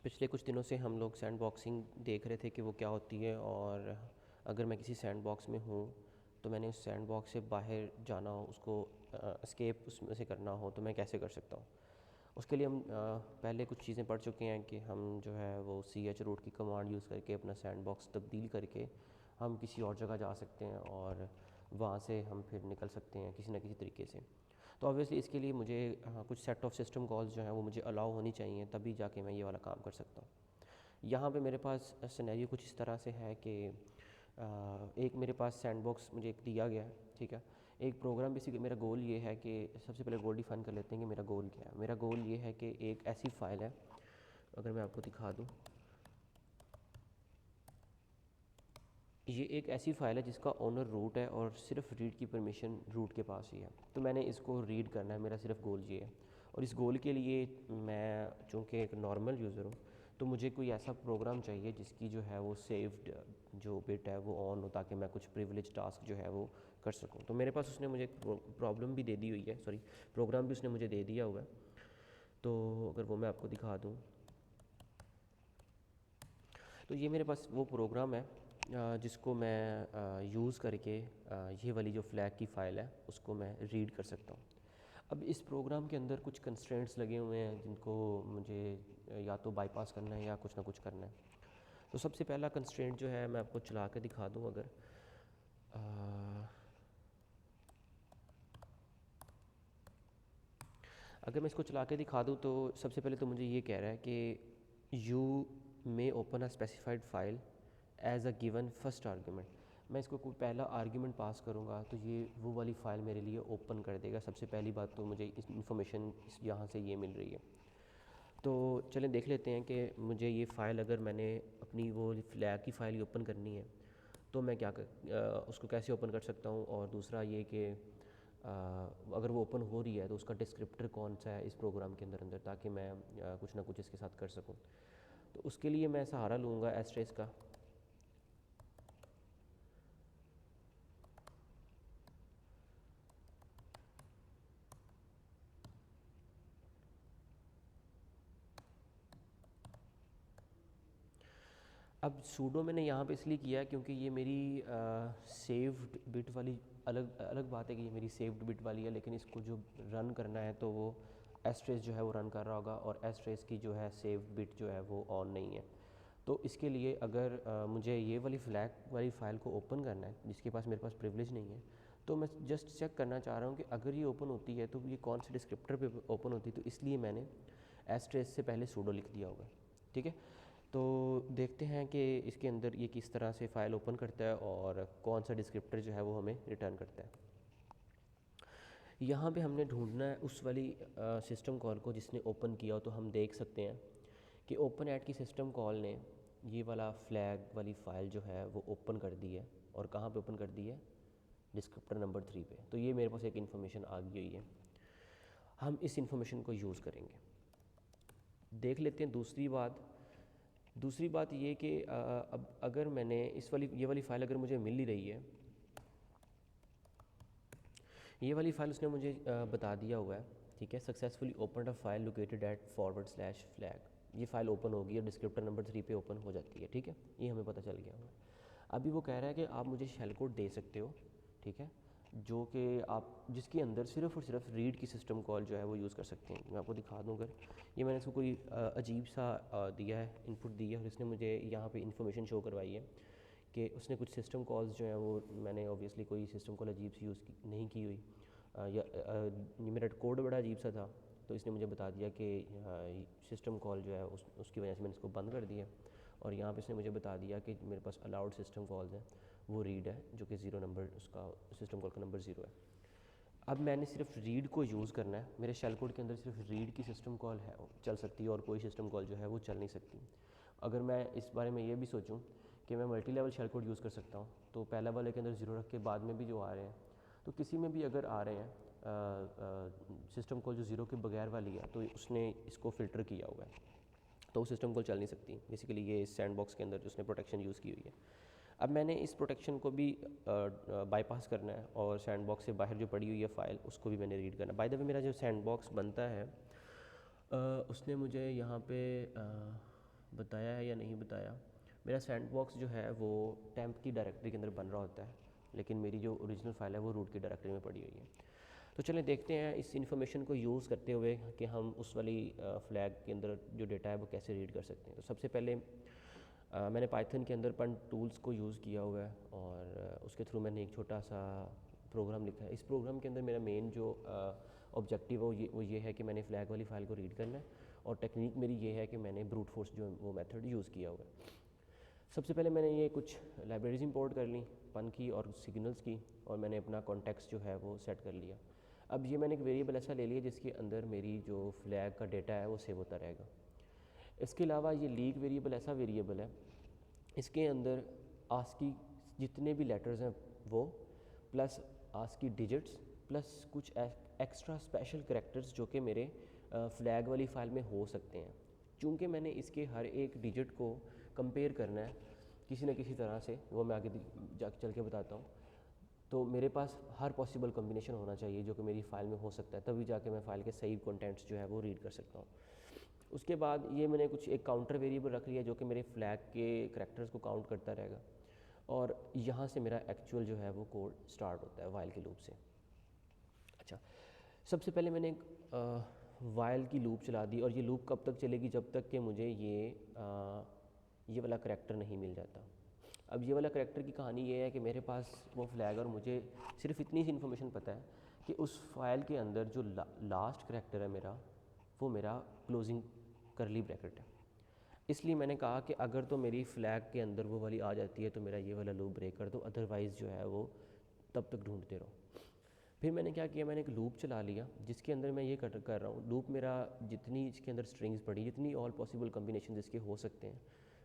पिछले कुछ दिनों से हम लोग सैंड बॉक्सिंग देख रहे थे कि वो क्या होती है, और अगर मैं किसी सैंड बॉक्स में हूँ तो मैंने उस सैंड बॉक्स से बाहर जाना हो, उसको एस्केप उसमें से करना हो, तो मैं कैसे कर सकता हूँ। उसके लिए हम पहले कुछ चीज़ें पढ़ चुके हैं कि हम जो है वो CH रूट की कमांड यूज़ करके अपना सैंड बॉक्स तब्दील करके हम किसी और जगह जा सकते हैं और वहाँ से हम फिर निकल सकते हैं किसी न किसी तरीके से। तो ऑब्वियसली इसके लिए मुझे कुछ सेट ऑफ सिस्टम कॉल्स जो हैं वो मुझे अलाउ होनी चाहिए, तभी जाके मैं ये वाला काम कर सकता हूँ। यहाँ पे मेरे पास सिनेरियो कुछ इस तरह से है कि एक मेरे पास सैंडबॉक्स मुझे एक दिया गया है, ठीक है। एक प्रोग्राम बेसिकली मेरा गोल ये है कि सबसे पहले गोल डिफाइन कर लेते हैं कि मेरा गोल क्या है। मेरा गोल ये है कि एक ऐसी फ़ाइल है, अगर मैं आपको दिखा दूँ, ये एक ऐसी फ़ाइल है जिसका ओनर रूट है और सिर्फ रीड की परमिशन रूट के पास ही है। तो मैंने इसको रीड करना है, मेरा सिर्फ गोल ये है। और इस गोल के लिए मैं चूँकि एक नॉर्मल यूज़र हूँ, तो मुझे कोई ऐसा प्रोग्राम चाहिए जिसकी जो है वो सेव्ड जो बिट है वो ऑन हो, ताकि मैं कुछ प्रिविलेज टास्क जो है वो कर सकूँ। तो मेरे पास उसने मुझे एक प्रॉब्लम भी दे दी हुई है, सॉरी, प्रोग्राम भी उसने मुझे दे दिया हुआ है। तो अगर वो मैं आपको दिखा दूँ, तो ये मेरे पास वो प्रोग्राम है जिसको मैं यूज़ करके ये वाली जो फ्लैग की फ़ाइल है उसको मैं रीड कर सकता हूँ। अब इस प्रोग्राम के अंदर कुछ कंस्ट्रेंट्स लगे हुए हैं जिनको मुझे या तो बाईपास करना है या कुछ ना कुछ करना है। तो सबसे पहला कंस्ट्रेंट जो है मैं आपको चला के दिखा दूँ, अ, अगर मैं इसको चला के दिखा दूँ तो सबसे पहले तो मुझे ये कह रहा है कि you may open a specified file as a given first argument. मैं इसको कोई पहला आर्ग्यूमेंट पास करूँगा तो ये वो वाली फ़ाइल मेरे लिए ओपन कर देगा। सबसे पहली बात तो मुझे इस इन्फॉर्मेशन यहाँ से ये मिल रही है। तो चलें देख लेते हैं कि मुझे ये फ़ाइल, अगर मैंने अपनी वो फ्लैग की फ़ाइल ओपन करनी है तो मैं उसको कैसे ओपन कर सकता हूँ। और दूसरा ये कि अगर वो ओपन हो रही है तो उसका डिस्क्रिप्टर कौन सा है इस प्रोग्राम के अंदर अंदर, ताकि मैं कुछ ना कुछ इसके साथ कर सकूं। तो उसके लिए मैं सहारा लूँगा एस्ट्रेस का। अब सूडो मैंने यहाँ पे इसलिए किया क्योंकि ये मेरी सेव्ड बिट वाली, अलग अलग बात है कि ये मेरी सेव्ड बिट वाली है, लेकिन इसको जो रन करना है तो वो एस्ट्रेस जो है वो रन कर रहा होगा, और एस्ट्रेस की जो है सेव्ड बिट जो है वो ऑन नहीं है। तो इसके लिए अगर मुझे ये वाली फ्लैग वाली फ़ाइल को ओपन करना है जिसके पास मेरे पास प्रिविलेज नहीं है, तो मैं जस्ट चेक करना चाह रहा हूँ कि अगर ये ओपन होती है तो ये कौन से डिस्क्रिप्टर पे ओपन होती है। तो इसलिए मैंने एस्ट्रेस से पहले सूडो लिख दिया होगा, ठीक है। तो देखते हैं कि इसके अंदर ये किस तरह से फ़ाइल ओपन करता है और कौन सा डिस्क्रिप्टर जो है वो हमें रिटर्न करता है। यहाँ पे हमने ढूंढना है उस वाली सिस्टम कॉल को जिसने ओपन किया हो। तो हम देख सकते हैं कि ओपन ऐट की सिस्टम कॉल ने ये वाला फ्लैग वाली फ़ाइल जो है वो ओपन कर दी है। और कहाँ पे ओपन कर दी है? डिस्क्रिप्टर नंबर 3 पे। तो ये मेरे पास एक इन्फॉर्मेशन आ गई हुई है, हम इस इन्फॉर्मेशन को यूज़ करेंगे। देख लेते हैं दूसरी बात ये कि अब अगर मैंने ये वाली फ़ाइल अगर मुझे मिल ही रही है, ये वाली फ़ाइल उसने मुझे बता दिया हुआ है, ठीक है। Successfully open a file located at /flag. ये फ़ाइल ओपन होगी और डिस्क्रिप्टर नंबर 3 पे ओपन हो जाती है, ठीक है। ये हमें पता चल गया हुआ है। अभी वो कह रहा है कि आप मुझे शेल कोड दे सकते हो, ठीक है, जो कि आप जिसके अंदर सिर्फ़ और सिर्फ रीड की सिस्टम कॉल जो है वो यूज़ कर सकते हैं। मैं आपको दिखा दूँ, अगर ये मैंने इसको कोई अजीब सा दिया है, इनपुट दी है, और इसने मुझे यहाँ पे इन्फॉर्मेशन शो करवाई है कि उसने कुछ सिस्टम कॉल्स जो हैं वो, मैंने ऑब्वियसली कोई सिस्टम कॉल अजीब सी नहीं की हुई, मेरा कोड बड़ा अजीब सा था। तो इसने मुझे बता दिया कि सिस्टम कॉल जो है उसकी वजह से मैंने इसको बंद कर दिया। और यहाँ पे इसने मुझे बता दिया कि मेरे पास अलाउड सिस्टम कॉल्स हैं, वो रीड है, जो कि 0 नंबर, उसका सिस्टम कॉल का नंबर 0 है। अब मैंने सिर्फ रीड को यूज़ करना है। मेरे शेल कोड के अंदर सिर्फ रीड की सिस्टम कॉल है चल सकती है, और कोई सिस्टम कॉल जो है वो चल नहीं सकती। अगर मैं इस बारे में ये भी सोचूं कि मैं multi level shell code use कर सकता हूँ, तो पहला वाले के अंदर 0 रख के बाद में भी जो आ रहे हैं, तो किसी में भी अगर आ रहे हैं सिस्टम कॉल जो 0 के बगैर वाली है, तो उसने इसको फ़िल्टर किया हुआ है, तो सिस्टम कॉल चल नहीं सकती। बेसिकली ये सैंड बॉक्स के अंदर जो उसने प्रोटेक्शन यूज़ की हुई है। अब मैंने इस प्रोटेक्शन को भी बाईपास करना है, और सैंड बॉक्स से बाहर जो पड़ी हुई है फ़ाइल उसको भी मैंने रीड करना है। बाय द वे, मेरा जो सैंड बॉक्स बनता है उसने मुझे यहाँ पे बताया है या नहीं बताया, मेरा सैंड बॉक्स जो है वो टेम्प की डायरेक्टरी के अंदर बन रहा होता है, लेकिन मेरी जो ओरिजिनल फाइल है वो रूट की डायरेक्टरी में पड़ी हुई है। तो चलें देखते हैं इस इन्फॉर्मेशन को यूज़ करते हुए कि हम उस वाली फ्लैग के अंदर जो डेटा है वो कैसे रीड कर सकते हैं। तो सबसे पहले मैंने पाइथन के अंदर पन टूल्स को यूज़ किया हुआ है और उसके थ्रू मैंने एक छोटा सा प्रोग्राम लिखा है। इस प्रोग्राम के अंदर मेरा मेन जो ऑब्जेक्टिव है वो ये है कि मैंने फ्लैग वाली फ़ाइल को रीड करना है, और टेक्निक मेरी ये है कि मैंने ब्रूट फोर्स जो वो मेथड यूज़ किया हुआ है। सबसे पहले मैंने ये कुछ लाइब्रेरीज इंपोर्ट कर ली, पन की और सिग्नल्स की, और मैंने अपना कॉन्टेक्स्ट जो है वो सेट कर लिया। अब ये मैंने एक वेरिएबल ऐसा ले लिया जिसके अंदर मेरी जो फ्लैग का डेटा है वो सेव होता रहेगा। इसके अलावा ये लीग वेरिएबल ऐसा वेरिएबल है, इसके अंदर आस्की जितने भी लेटर्स हैं वो, प्लस आस्की डिजिट्स, प्लस कुछ एक्स्ट्रा स्पेशल करैक्टर्स जो कि मेरे फ्लैग वाली फ़ाइल में हो सकते हैं। चूँकि मैंने इसके हर एक डिजिट को कंपेयर करना है किसी न किसी तरह से, वो मैं आगे चल के बताता हूँ। तो मेरे पास हर पॉसिबल कॉम्बिनेशन होना चाहिए जो कि मेरी फ़ाइल में हो सकता है, तभी जाके मैं फ़ाइल के सही कंटेंट्स जो है वो रीड कर सकता हूँ। उसके बाद ये मैंने कुछ एक काउंटर वेरिएबल रख लिया जो कि मेरे फ्लैग के करैक्टर्स को काउंट करता रहेगा, और यहाँ से मेरा एक्चुअल जो है वो कोड स्टार्ट होता है वाइल के लूप से। अच्छा, सबसे पहले मैंने एक वाइल की लूप चला दी, और ये लूप कब तक चलेगी, जब तक कि मुझे ये वाला करैक्टर नहीं मिल जाता। अब ये वाला करैक्टर की कहानी ये है कि मेरे पास वो फ्लैग, और मुझे सिर्फ इतनी सी इन्फॉर्मेशन पता है कि उस फाइल के अंदर जो लास्ट करैक्टर है मेरा, वो मेरा क्लोजिंग करली ब्रैकेट है। इसलिए मैंने कहा कि अगर तो मेरी फ्लैग के अंदर वो वाली आ जाती है तो मेरा ये वाला लूप ब्रेक कर दो, अदरवाइज़ जो है वो तब तक ढूंढते रहो। फिर मैंने क्या किया, मैंने एक लूप चला लिया जिसके अंदर मैं ये कर रहा हूँ, लूप मेरा जितनी इसके अंदर स्ट्रिंग्स पड़ी, जितनी ऑल पॉसिबल कम्बिनेशन इसके हो सकते हैं,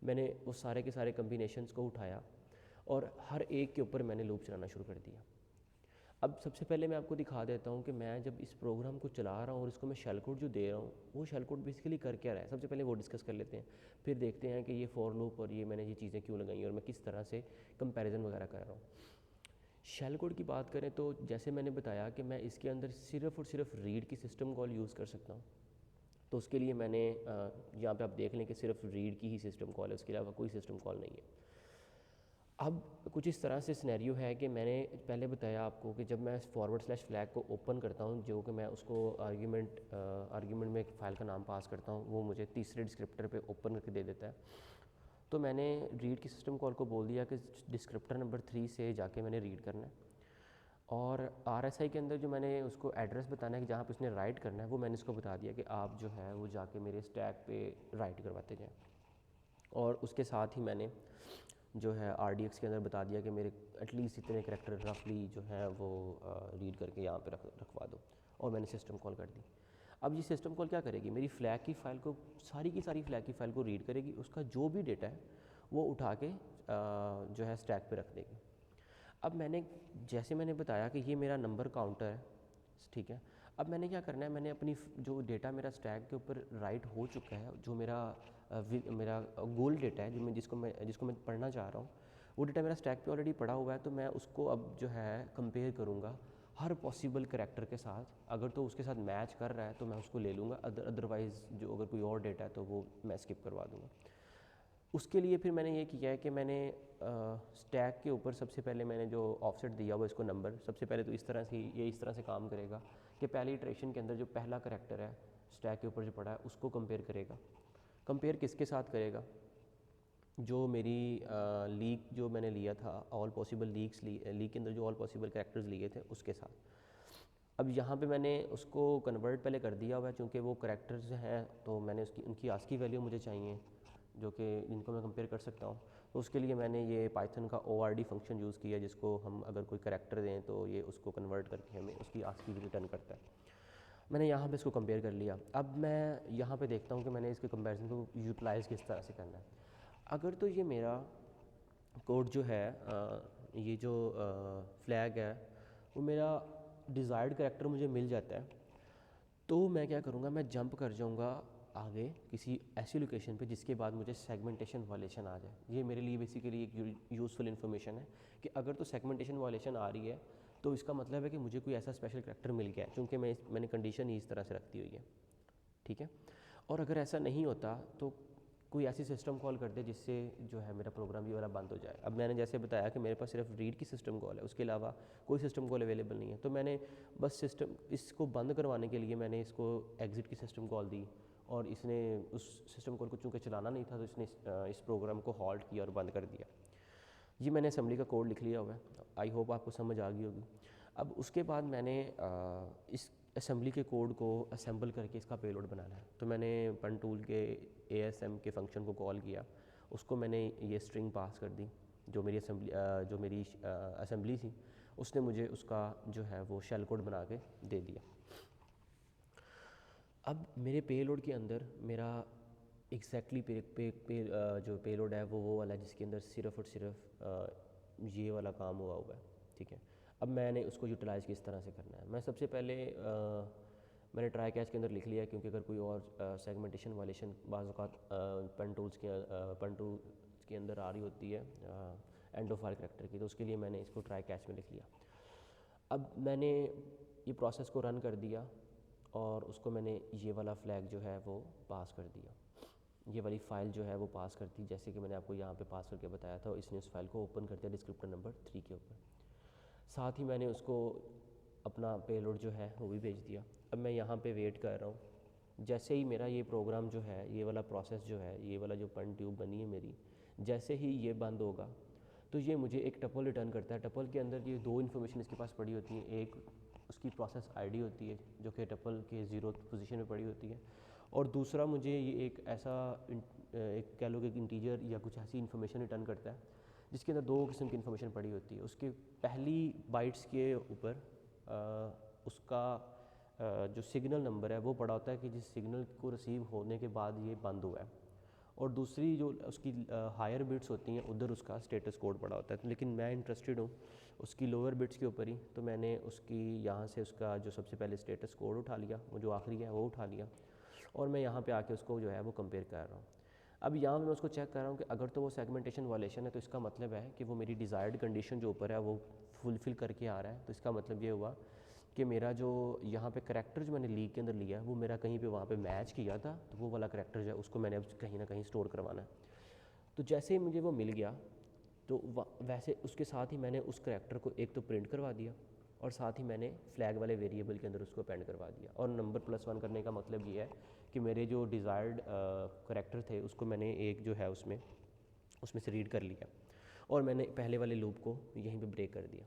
मैंने उस सारे के सारे कम्बिनेशंस को उठाया और हर एक के ऊपर मैंने लूप चलाना शुरू कर दिया। अब सबसे पहले मैं आपको दिखा देता हूँ कि मैं जब इस प्रोग्राम को चला रहा हूँ और इसको मैं शेल कोड जो दे रहा हूँ, वो शेल कोड बेसिकली कर क्या रहा है, सबसे पहले वो डिस्कस कर लेते हैं। फिर देखते हैं कि ये फॉर लूप और ये मैंने ये चीज़ें क्यों लगाई और मैं किस तरह से कंपैरिजन वगैरह कर रहा हूँ। शेल कोड की बात करें तो जैसे मैंने बताया कि मैं इसके अंदर सिर्फ़ और सिर्फ रीड की सिस्टम कॉल यूज़ कर सकता हूँ। तो उसके लिए मैंने यहाँ पे आप देख लें कि सिर्फ रीड की ही सिस्टम कॉल है, उसके अलावा कोई सिस्टम कॉल नहीं है। अब कुछ इस तरह से सिनेरियो है कि मैंने पहले बताया आपको कि जब मैं फॉरवर्ड / फ्लैग को ओपन करता हूँ, जो कि मैं उसको आर्ग्यूमेंट में एक फ़ाइल का नाम पास करता हूँ, वो मुझे तीसरे डिस्क्रिप्टर पे ओपन करके दे देता है। तो मैंने रीड की सिस्टम कॉल को बोल दिया कि डिस्क्रिप्टर नंबर 3 से जाके मैंने रीड करना है, और RSI के अंदर जो मैंने उसको एड्रेस बताना है कि जहाँ पे उसने राइट करना है, वो मैंने इसको बता दिया कि आप जो है वो जाके मेरे स्टैक पे राइट करवाते जाएँ। और उसके साथ ही मैंने जो है RDX के अंदर बता दिया कि मेरे एटलीस्ट इतने करैक्टर रफली जो है वो रीड करके यहाँ पे रखवा दो, और मैंने सिस्टम कॉल कर दी। अब ये सिस्टम कॉल क्या करेगी, मेरी फ्लैग की फ़ाइल को, सारी की सारी फ्लैग की फ़ाइल को रीड करेगी, उसका जो भी डेटा है वो उठा के जो है स्टैक पे रख देगी। अब जैसे मैंने बताया कि ये मेरा नंबर काउंटर है, ठीक है। अब मैंने क्या करना है, मैंने अपनी जो डेटा मेरा स्टैक के ऊपर राइट हो चुका है, जो मेरा गोल डेटा है, जिसको मैं पढ़ना चाह रहा हूँ, वो डेटा मेरा स्टैक पे ऑलरेडी पड़ा हुआ है। तो मैं उसको अब जो है कंपेयर करूँगा हर पॉसिबल करैक्टर के साथ। अगर तो उसके साथ मैच कर रहा है तो मैं उसको ले लूँगा, अदरवाइज़ जो अगर कोई और डेटा है तो वो मैं स्किप करवा दूँगा। उसके लिए फिर मैंने ये किया है कि मैंने स्टैक के ऊपर सबसे पहले मैंने जो ऑफसेट दिया हुआ इसको नंबर, सबसे पहले तो इस तरह से काम करेगा कि पहली इटरेशन के अंदर जो पहला करैक्टर है स्टैक के ऊपर जो पड़ा है उसको कंपेयर करेगा। कंपेयर किसके साथ करेगा, जो मेरी लीक जो मैंने लिया था, ऑल पॉसिबल लीक के अंदर जो ऑल पॉसिबल करैक्टर्स लिए थे उसके साथ। अब यहाँ पे मैंने उसको कन्वर्ट पहले कर दिया हुआ है, चूँकि वो करैक्टर्स हैं तो मैंने उनकी आस्की वैल्यू मुझे चाहिए जो कि जिनको मैं कंपेयर कर सकता हूँ। तो उसके लिए मैंने ये पाइथन का ORD फंक्शन यूज़ किया, जिसको हम अगर कोई करैक्टर दें तो ये उसको कन्वर्ट करके हमें उसकी आस्की रिटर्न करता है। मैंने यहाँ पे इसको कंपेयर कर लिया। अब मैं यहाँ पे देखता हूँ कि मैंने इसके कंपैरिजन को यूटिलाइज़ किस तरह से करना है। अगर तो ये मेरा कोड जो है ये जो फ्लैग है वो मेरा डिज़ायर्ड करैक्टर मुझे मिल जाता है, तो मैं क्या करूँगा, मैं जंप कर जाऊँगा आगे किसी ऐसी लोकेशन पे जिसके बाद मुझे सेगमेंटेशन वायलेशन आ जाए। ये मेरे लिए बेसिकली एक यूज़फुल इन्फॉर्मेशन है कि अगर तो सेगमेंटेशन वायलेशन आ रही है तो इसका मतलब है कि मुझे कोई ऐसा स्पेशल करैक्टर मिल गया है, चूँकि मैंने कंडीशन ही इस तरह से रखती हुई है, ठीक है। और अगर ऐसा नहीं होता तो कोई ऐसी सिस्टम कॉल कर दे जिससे जो है मेरा प्रोग्राम ये वाला बंद हो जाए। अब मैंने जैसे बताया कि मेरे पास सिर्फ रीड की सिस्टम कॉल है, उसके अलावा कोई सिस्टम कॉल अवेलेबल नहीं है। तो मैंने बस सिस्टम इसको बंद करवाने के लिए मैंने इसको एग्ज़िट की सिस्टम कॉल दी, और इसने उस सिस्टम कॉल को चूँकि चलाना नहीं था तो इसने इस प्रोग्राम को हॉल्ट किया और बंद कर दिया। ये मैंने असेंबली का कोड लिख लिया हुआ है, आई होप आपको समझ आ गई होगी। अब उसके बाद मैंने इस असेंबली के कोड को असेंबल करके इसका पेलोड बनाना है। तो मैंने पन टूल के ASM के फंक्शन को कॉल किया, उसको मैंने ये स्ट्रिंग पास कर दी जो मेरी असेंबली थी, उसने मुझे उसका जो है वो शेल कोड बना के दे दिया। अब मेरे पेलोड के अंदर मेरा एग्जैक्टली जो पेलोड है वो वाला है जिसके अंदर सिर्फ और सिर्फ ये वाला काम हुआ है, ठीक है। अब मैंने उसको यूटिलाइज़ किस तरह से करना है। मैं सबसे पहले मैंने ट्राई कैच के अंदर लिख लिया, क्योंकि अगर कोई और सेगमेंटेशन वायलेशन बाज़ औक़ात पन टूल्स के अंदर आ रही होती है एंड ऑफ फाइल करैक्टर की, तो उसके लिए मैंने इसको ट्राई कैच में लिख लिया। अब मैंने ये प्रोसेस को रन कर दिया और उसको मैंने ये वाला फ्लैग जो है वो पास कर दिया, ये वाली फ़ाइल जो है वो पास कर दी, जैसे कि मैंने आपको यहाँ पे पास करके बताया था। इसने उस फाइल को ओपन कर दिया डिस्क्रिप्टर नंबर 3 के ऊपर। साथ ही मैंने उसको अपना पेलोड जो है वो भी भेज दिया। अब मैं यहाँ पे वेट कर रहा हूँ, जैसे ही मेरा ये प्रोग्राम जो है, ये वाला प्रोसेस जो है, ये वाला जो पन ट्यूब बनी है मेरी, जैसे ही ये बंद होगा तो ये मुझे एक टपल रिटर्न करता है। टपल के अंदर ये दो इन्फॉर्मेशन इसके पास पड़ी होती हैं, एक उसकी प्रोसेस आईडी होती है जो कि टपल के 0th पोजीशन में पड़ी होती है, और दूसरा मुझे ये एक ऐसा एक कह लो कि इंटीजर या कुछ ऐसी इन्फॉर्मेशन रिटर्न करता है जिसके अंदर दो किस्म की इन्फॉर्मेशन पड़ी होती है। उसके पहली बाइट्स के ऊपर उसका जो सिग्नल नंबर है वो पड़ा होता है कि जिस सिग्नल को रिसीव होने के बाद ये बंद हुआ है, और दूसरी जो उसकी हायर बिट्स होती हैं उधर उसका स्टेटस कोड पड़ा होता है। लेकिन मैं इंटरेस्टेड हूँ उसकी लोअर बिट्स के ऊपर ही, तो मैंने उसकी यहाँ से उसका जो सबसे पहले स्टेटस कोड उठा लिया, वो जो आखिरी है वो उठा लिया, और मैं यहाँ पे आके उसको जो है वो कंपेयर कर रहा हूँ। अब यहाँ मैं उसको चेक कर रहा हूँ कि अगर तो वो सेगमेंटेशन वायलेशन है तो इसका मतलब है कि वो मेरी डिज़ायर्ड कंडीशन जो ऊपर है वो फुलफ़िल करके आ रहा है। तो इसका मतलब ये हुआ कि मेरा जो यहाँ पे करैक्टर जो मैंने लीग के अंदर लिया है वो मेरा कहीं पे वहाँ पे मैच किया था, तो वो वाला करैक्टर जो है उसको मैंने अब कहीं ना कहीं स्टोर करवाना है। तो जैसे ही मुझे वो मिल गया तो वैसे उसके साथ ही मैंने उस करैक्टर को एक तो प्रिंट करवा दिया, और साथ ही मैंने फ्लैग वाले वेरिएबल के अंदर उसको अपेंड करवा दिया। और नंबर +1 करने का मतलब ये है कि मेरे जो डिज़ायर्ड करैक्टर थे उसको मैंने एक जो है उसमें से रीड कर लिया, और मैंने पहले वाले लूप को यहीं पे ब्रेक कर दिया।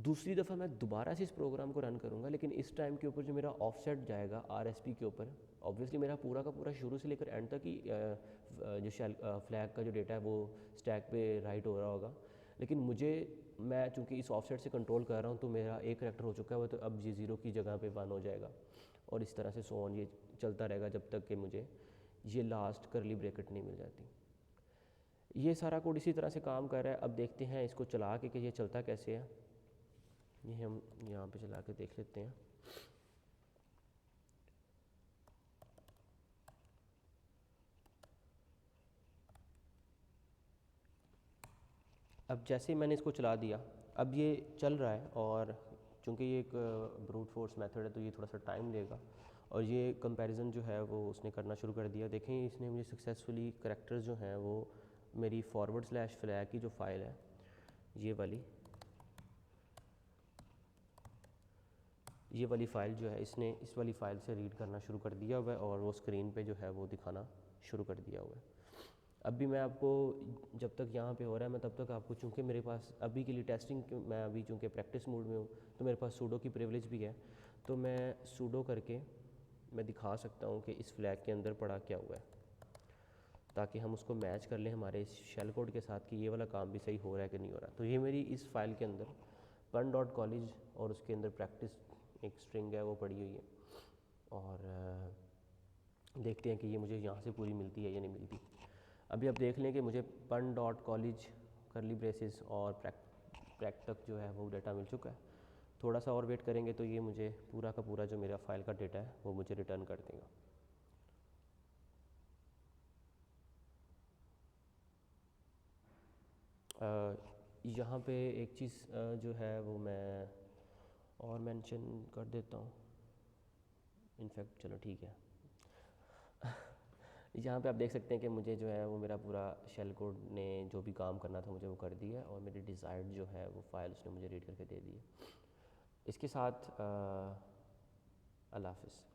दूसरी दफ़ा मैं दोबारा से इस प्रोग्राम को रन करूँगा, लेकिन इस टाइम के ऊपर जो मेरा ऑफसेट जाएगा RSP के ऊपर, ऑब्वियसली मेरा पूरा का पूरा शुरू से लेकर एंड तक ही जो फ्लैग का जो डेटा है वो स्टैक पे राइट हो रहा होगा, लेकिन मैं चूँकि इस ऑफसेट से कंट्रोल कर रहा हूँ तो मेरा एक करैक्टर हो चुका है वो, तो अब ये 0 की जगह पे 1 हो जाएगा, और इस तरह से सो ऑन ये चलता रहेगा जब तक कि मुझे ये लास्ट करली ब्रैकेट नहीं मिल जाती। ये सारा कोड इसी तरह से काम कर रहा है। अब देखते हैं इसको चला के कि ये चलता कैसे है। ये हम यहाँ पे चला के देख लेते हैं। अब जैसे ही मैंने इसको चला दिया, अब ये चल रहा है, और चूँकि ये एक ब्रूट फोर्स मेथड है तो ये थोड़ा सा टाइम लेगा, और ये कंपैरिजन जो है वो उसने करना शुरू कर दिया। देखें इसने मुझे सक्सेसफुली करैक्टर्स जो हैं वो मेरी /फ्लैग की जो फ़ाइल है ये वाली फ़ाइल जो है इसने इस वाली फ़ाइल से रीड करना शुरू कर दिया हुआ है, और वो स्क्रीन पे जो है वो दिखाना शुरू कर दिया हुआ है। अब भी मैं आपको जब तक यहाँ पे हो रहा है मैं तब तक आपको, चूँकि मेरे पास अभी के लिए टेस्टिंग मैं अभी चूँकि प्रैक्टिस मोड में हूँ तो मेरे पास सूडो की प्रिविलेज भी है, तो मैं सूडो करके मैं दिखा सकता हूँ कि इस फ्लैग के अंदर पड़ा क्या हुआ है, ताकि हम उसको मैच कर लें हमारे इस शेल कोड के साथ कि ये वाला काम भी सही हो रहा है कि नहीं हो रहा। तो ये मेरी इस फाइल के अंदर pun.college और उसके अंदर प्रैक्टिस एक स्ट्रिंग है वो पड़ी हुई है, और देखते हैं कि ये मुझे यहाँ से पूरी मिलती है या नहीं मिलती। अभी आप देख लें कि मुझे pun.college करली ब्रेसेस और प्रैक तक जो है वो डाटा मिल चुका है। थोड़ा सा और वेट करेंगे तो ये मुझे पूरा का पूरा जो मेरा फाइल का डेटा है वो मुझे रिटर्न कर देगा। यहाँ पे एक चीज़ जो है वो मैं और मेंशन कर देता हूँ। इनफैक्ट चलो ठीक है यहाँ पे आप देख सकते हैं कि मुझे जो है वो मेरा पूरा शेल कोड ने जो भी काम करना था मुझे वो कर दिया है और मेरी डिज़ायर्ड जो है वो फ़ाइल उसने मुझे रीड करके दे दी है। इसके साथ अल्लाह हाफ़िज़।